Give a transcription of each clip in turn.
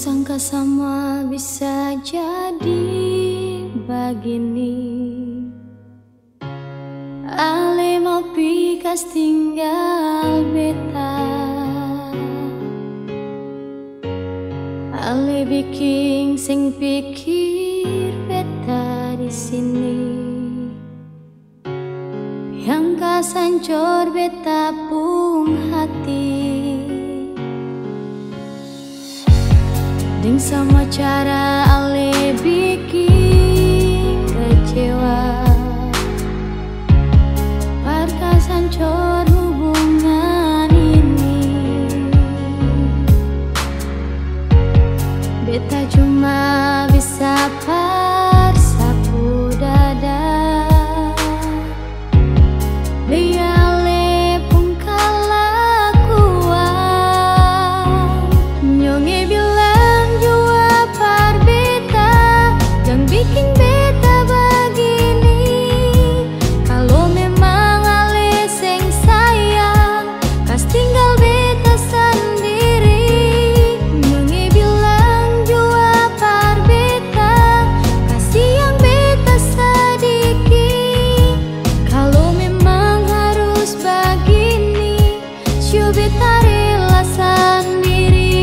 sangka sama bisa jadi begini. Ale mau pikas tinggal beta, ale bikin sing pikir beta di sini. Yang kasancor beta pung hati, ding sama cara ale bikin kecewa. Kasancor hubungan ini, beta cuma bisa sapu dada. Biale pun kelakuan, nyonge bilang jua par beta, yang bikin beta begini. Kalau memang ale seng sayang, kas tinggal beta sendiri. Nyonge bilang jua par beta, kasih yang beta sedikit. Kalau memang harus begini, syu beta rela sendiri.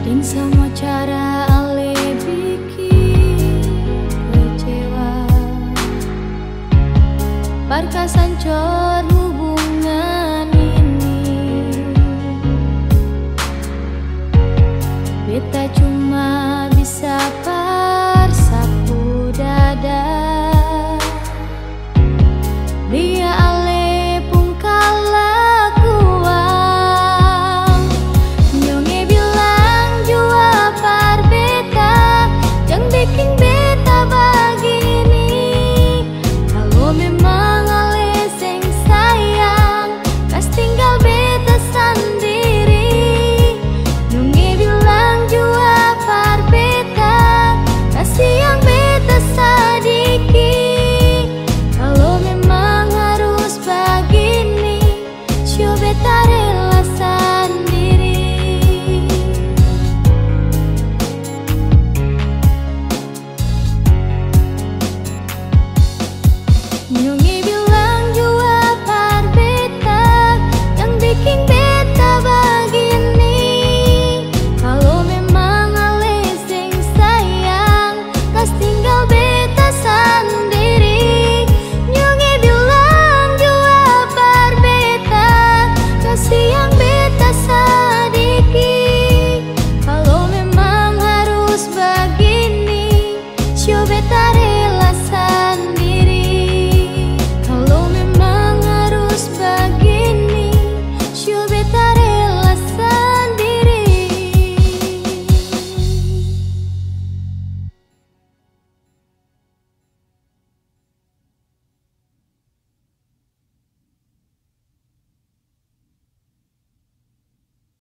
Dan semua cara ale bikin kecewa. Par kasancor